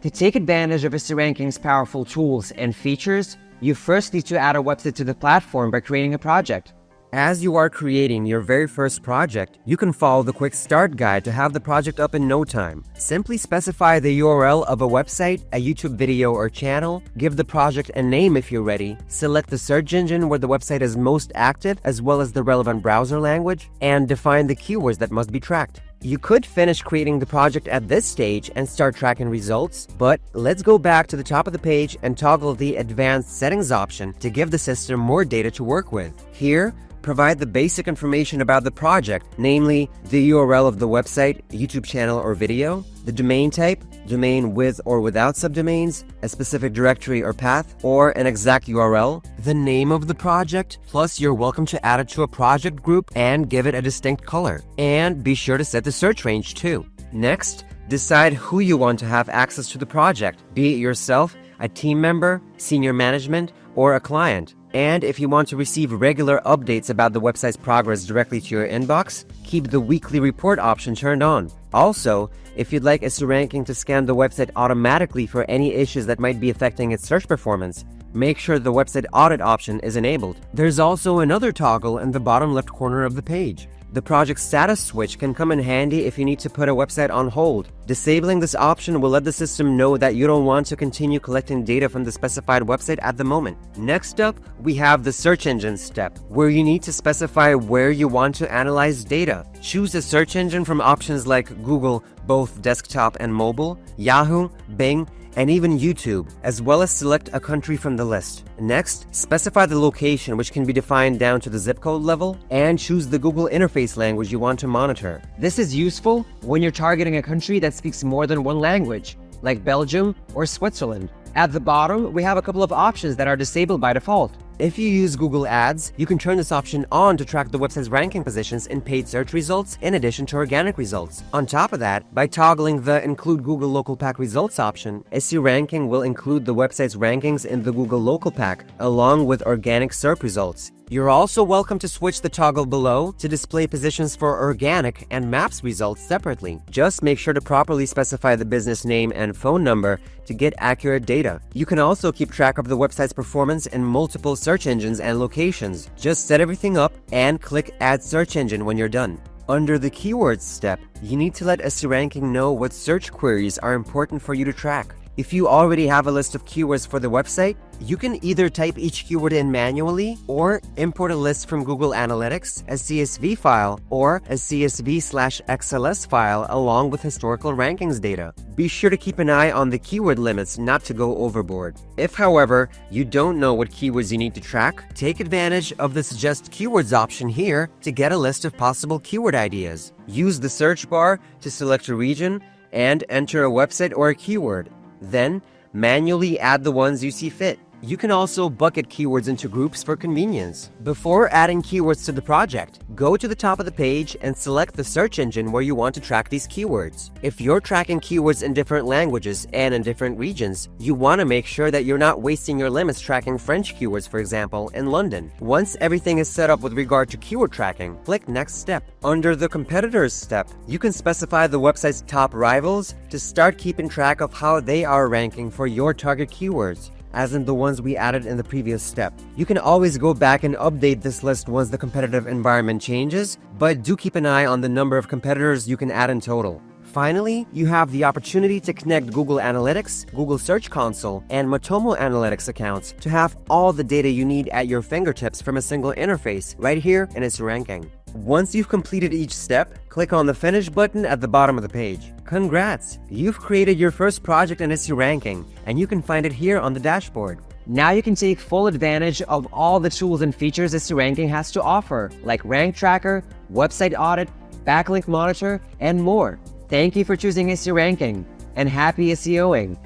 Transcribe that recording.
To take advantage of seoranking's powerful tools and features, you first need to add a website to the platform by creating a project. As you are creating your very first project, you can follow the quick start guide to have the project up in no time. Simply specify the URL of a website, a YouTube video or channel, give the project a name if you're ready, select the search engine where the website is most active as well as the relevant browser language, and define the keywords that must be tracked. You could finish creating the project at this stage and start tracking results, but let's go back to the top of the page and toggle the Advanced Settings option to give the system more data to work with. Here, provide the basic information about the project, namely the URL of the website, YouTube channel or video, the domain type, domain with or without subdomains, a specific directory or path, or an exact URL, the name of the project, plus you're welcome to add it to a project group and give it a distinct color. And be sure to set the search range too. Next, decide who you want to have access to the project, be it yourself, a team member, senior management, or a client. And if you want to receive regular updates about the website's progress directly to your inbox, keep the weekly report option turned on. Also, if you'd like seoranking to scan the website automatically for any issues that might be affecting its search performance, make sure the website audit option is enabled. There's also another toggle in the bottom left corner of the page. The project status switch can come in handy if you need to put a website on hold. Disabling this option will let the system know that you don't want to continue collecting data from the specified website at the moment. Next up, we have the search engine step, where you need to specify where you want to analyze data. Choose a search engine from options like Google, both desktop and mobile, Yahoo, Bing, and even YouTube, as well as select a country from the list. Next, specify the location, which can be defined down to the zip code level, and choose the Google interface language you want to monitor. This is useful when you're targeting a country that speaks more than one language, like Belgium or Switzerland. At the bottom, we have a couple of options that are disabled by default. If you use Google Ads, you can turn this option on to track the website's ranking positions in paid search results in addition to organic results. On top of that, by toggling the Include Google Local Pack Results option, seoranking will include the website's rankings in the Google Local Pack, along with organic SERP results. You're also welcome to switch the toggle below to display positions for organic and maps results separately. Just make sure to properly specify the business name and phone number to get accurate data. You can also keep track of the website's performance in multiple search engines and locations. Just set everything up and click Add Search Engine when you're done. Under the Keywords step, you need to let seoranking know what search queries are important for you to track. If you already have a list of keywords for the website, you can either type each keyword in manually or import a list from Google Analytics, a CSV file, or a CSV/XLS file along with historical rankings data. Be sure to keep an eye on the keyword limits not to go overboard. If, however, you don't know what keywords you need to track, take advantage of the Suggest Keywords option here to get a list of possible keyword ideas. Use the search bar to select a region and enter a website or a keyword. Then, manually add the ones you see fit. You can also bucket keywords into groups for convenience. Before adding keywords to the project, go to the top of the page and select the search engine where you want to track these keywords. If you're tracking keywords in different languages and in different regions, you want to make sure that you're not wasting your limits tracking French keywords, for example, in London. Once everything is set up with regard to keyword tracking, click Next Step. Under the Competitors step, you can specify the website's top rivals to start keeping track of how they are ranking for your target keywords, as in the ones we added in the previous step. You can always go back and update this list once the competitive environment changes, but do keep an eye on the number of competitors you can add in total. Finally, you have the opportunity to connect Google Analytics, Google Search Console, and Matomo Analytics accounts to have all the data you need at your fingertips from a single interface right here in seoranking. Once you've completed each step, click on the Finish button at the bottom of the page. Congrats! You've created your first project in seoranking, and you can find it here on the dashboard. Now you can take full advantage of all the tools and features seoranking has to offer, like Rank Tracker, Website Audit, Backlink Monitor, and more. Thank you for choosing seoranking, and happy SEOing!